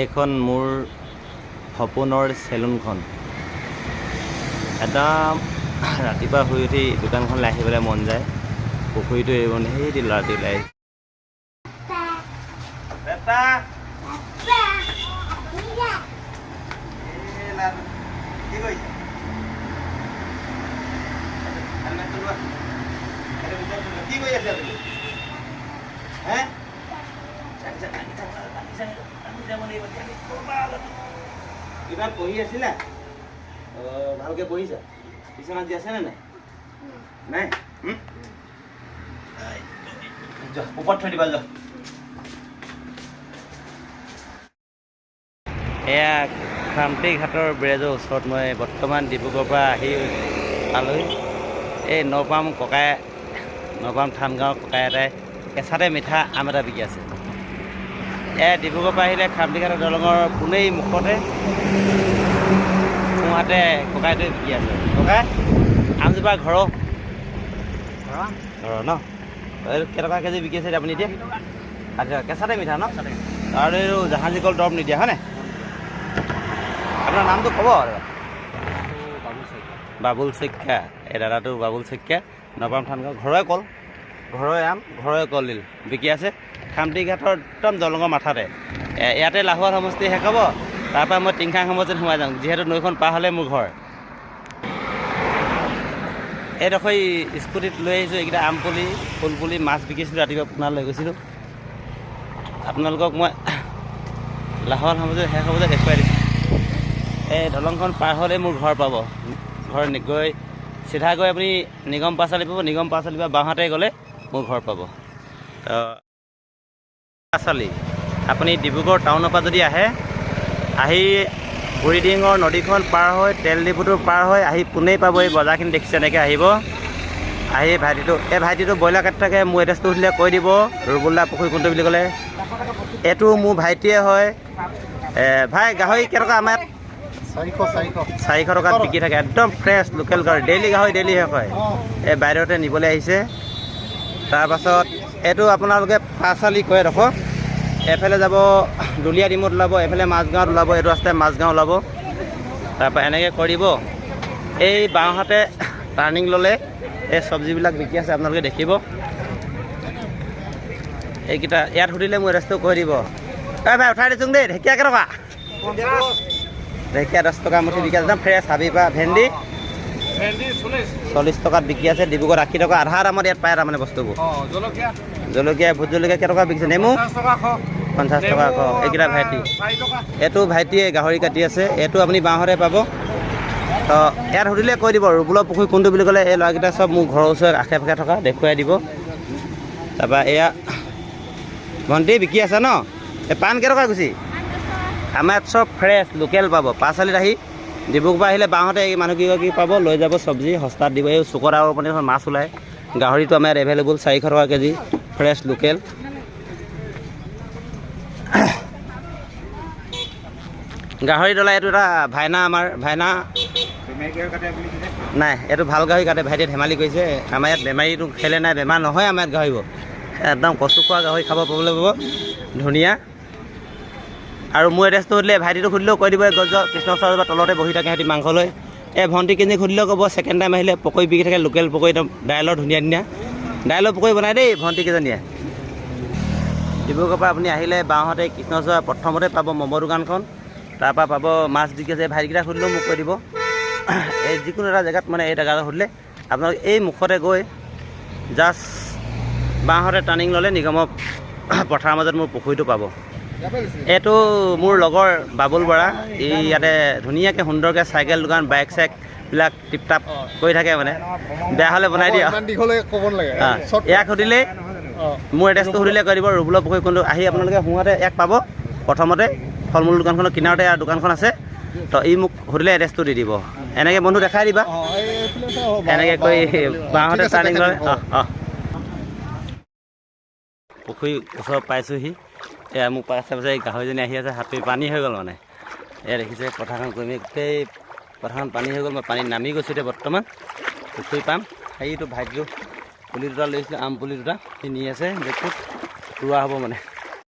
এইখন মোৰ সপোনৰ চেলুনখন। একদম ৰাতিপুৱা শুই উঠি দোকানখনলৈ আহিবলৈ মন যায়। পুখুৰীটো এৰিব সেই দি ল'ৰাটো ওলাই কিমান পঢ়ি আছিলা? ভালকে পঢ়িছা? বিছনাত যি আছে নে নাই? নাই? ওপৰত থৈ দিবা যোৱা। এয়া খামটি ঘাটৰ ব্ৰিজৰ ওচৰত মই বৰ্তমান ডিব্ৰুগড়ৰ পৰা আহি পালোহি। এই নপাম থানগাঁৱৰ ককাই এটাই কেঁচাতে মিঠা আম এটা বিকি আছে। ডিব্ৰুগড়ৰ পৰা আহিলে খামটি ঘাটৰ দলঙৰ পোনেই মুখতে সোঁহাতে ককাইটোৱে বিকি আছে। ককাই আমজোপা ঘৰৰ ন? কেইটকা কেজি বিকি আছে আপুনি এতিয়া? আচ্ছা, কেঁচাতে মিঠা ন? আৰু এই জাহাজী কল দৰৱ নিদিয়া হয়নে? আপোনাৰ নামটো ক'ব? বাবুল শইকীয়া। এই দাদাটো বাবুল শইকীয়া, নপাম থানগাঁও। ঘৰৰে কল, ঘৰৰে আম, ঘৰৰে কলডিল বিকি আছে খামটি ঘাটৰ একদম দলঙৰ মাথাতে। ইয়াতে লাহোৱাল সমষ্টি শেষ হ'ব, তাৰপৰা মই টিংখাং সমষ্টিত সোমাই যাওঁ, যিহেতু নৈখন পাৰ হ'লে মোৰ ঘৰ। এইডোখৰ স্কুটিত লৈ আহিছোঁ এইকেইটা আম পুলি, ফুল পুলি, মাছ বিকিছিলোঁ ৰাতিপুৱা পোনাত লৈ গৈছিলোঁ। আপোনালোকক মই লাহোৱাল সমষ্টিত শেষ হ'ব যে দেখুৱাই দিছোঁ। এই দলংখন পাৰ হ'লে মোৰ ঘৰ পাব। ঘৰ গৈ চিধা গৈ আপুনি নিগম পাচালি পাব, নিগম পাচালিৰ পৰা বাওঁহাতে গ'লে মোৰ ঘৰ পাব। তো পাচালি আপুনি ডিব্ৰুগড় টাউনৰ পৰা যদি আহি বুঢ়ীডিঙৰ নদীখন পাৰ হৈ তেল ডিপুটো পাৰ হৈ আহি পোনেই পাব। এই বজাৰখিনি দেখিছে এনেকৈ আহিব। আহি ভাইটিটো ব্ৰইলাৰ কাটি থাকে। মোৰ এড্ৰেছটো সুধিলে কৈ দিব, ৰুবুলদা পুখুৰী কোনটো বুলি ক'লে। এইটো মোৰ ভাইটিয়ে হয়। ভাই গাহৰি কেইটকা? আমাৰ 400 টকাত বিকি থাকে, একদম ফ্ৰেছ লোকেল গাহৰি। ডেইলি গাহৰি ডেইলি শেষ হয়। এই বাইদেউতে নিবলৈ আহিছে। তাৰপাছত এইটো আপোনালোকে পাচালি কয় এডোখৰ। এফালে যাব দুলীয়া ডিমত ওলাব, এফালে মাজগাঁৱত ওলাব, এইটো ৰাস্তাই মাজগাঁও ওলাব। তাৰপৰা এনেকৈ কৰিব। এই বাওঁহাতে টাৰ্ণিং ল'লে এই চব্জিবিলাক বিকি আছে, আপোনালোকে দেখিব। এইকেইটা ইয়াত সুধিলে মোৰ এড্ৰেছটো কৈ দিব। ভাই উঠাই দিছোঁ দেই। ঢেকীয়া কেইটকা? ঢেকীয়া 10 টকা মুঠি বিকি আছে, একদম ফ্ৰেছ। হাবিবা ভেন্দি 40 টকাত বিকি আছে। ডিব্ৰুগড়ত 80 টকা, আধা দামত ইয়াত পায় তাৰমানে বস্তুবোৰ। জলকীয়া ভোট জলকীয়া কেইটকা বিকিছে? নেমু 50 টকা আকৌ। এইকেইটা ভাইটি, এইটো ভাইটিয়ে গাহৰি কাটি আছে। এইটো আপুনি বাওঁহাতে পাব। তো ইয়াত সুধিলে কৈ দিব ৰুবুলৰ পুখুৰী কোনটো বুলি ক'লে। এই ল'ৰাকেইটা চব মোৰ ঘৰৰ ওচৰত আশে পাশে থকা, দেখুৱাই দিব। তাৰপৰা এয়া ভণ্টি বিকি আছে ন? এই পাণ কেইটকা গুচি? আমাৰ ইয়াত চব ফ্ৰেছ লোকেল পাব। পাচালিত আহি ডিব্ৰুগড় পৰা আহিলে বাওঁহাতে এই মানুহকেইগৰাকী পাব, লৈ যাব চব্জি সস্তাত দিব। এই চুকত আৰু মানে মাছ ওলায়। গাহৰিটো আমাৰ ইয়াত এভেইলেবল 400 টকা কেজি, ফ্ৰেছ লোকেল। গাহৰি ডলা এইটো এটা ভাইনা, আমাৰ ভাইনা নাই, এইটো ভাল গাহৰি কাটে। ভাইটিয়ে ধেমালি কৰিছে। আমাৰ ইয়াত বেমাৰীটো খেলে নাই, বেমাৰ নহয় আমাৰ ইয়াত গাহৰিবোৰ। একদম কচু খোৱা গাহৰি খাব পাবলৈ পাব, ধুনীয়া। আৰু মোৰ এড্ৰেছটো সুধিলে ভাইটিটো সুধিলেও কৈ দিব। গজৰ কৃষ্ণচূড়া বা তলতে বহি থাকে সিহঁতি মাংস লৈ। এই ভণ্টি কিনি সুধিলেও ক'ব। ছেকেণ্ড টাইম আহিলে পকৰি বিকি থাকে, লোকেল পকৰি, একদম দাইলৰ ধুনীয়া দাইলৰ পকৰি বনাই দেই ভণ্টিকেইজনীয়ে। ডিব্ৰুগড়ৰ পৰা আপুনি আহিলে বাওঁহাতে কৃষ্ণচূড়া প্ৰথমতে পাব ম'মৰ দোকানখন। তাৰপৰা পাব মাছ বিকি আছে। ভাইটিকেইটা সুধিলেও মোক কৈ দিব। এই যিকোনো এটা জেগাত মানে এই জেগাটো সুধিলে আপোনালোকে এই মুখতে গৈ জাষ্ট বাওঁহাতে টাৰ্ণিং ল'লে নিগমৰ পথাৰৰ মাজত মোৰ পুখুৰীটো পাব। এইটো মোৰ লগৰ বাবুল বৰা। ই ইয়াতে ধুনীয়াকৈ সুন্দৰকৈ চাইকেল দোকান, বাইক চাইকবিলাক টিপটাপ কৰি থাকে। মানে বেয়া হ'লে বনাই দিয়া। ইয়াক সুধিলে মোৰ এড্ৰেছটো সুধিলে কৈ দিব ৰুবুলৰ পুখুৰী কোনটো। আহি আপোনালোকে সোঁহাতে ইয়াক পাব। প্ৰথমতে ফল মূল দোকানখনৰ কিনাৰতে দোকানখন আছে। তো ই মোক সুধিলে এড্ৰেছটো দি দিব। এনেকৈ বন্ধু দেখাই দিবা। এনেকৈ কৰি বাওঁহাতে টাৰ্ণিং লয়। পুখুৰী ওচৰত পাইছোঁহি। এয়া মোক পাছে পাছে গাহৰিজনী আহি আছে, হাতী পানী হৈ গ'ল মানে। এয়া দেখিছে পথাৰখন গৈ গোটেই পথাৰখন পানী হৈ গ'ল। মই পানীত নামি গৈছোঁ এতিয়া বৰ্তমান। পুখুৰী পাম। সেইটো ভাইটিটো পুলি দুটা লৈছিলোঁ, আম পুলি দুটা সি নি আছে। দেখোঁ ৰোৱা হ'ব মানে।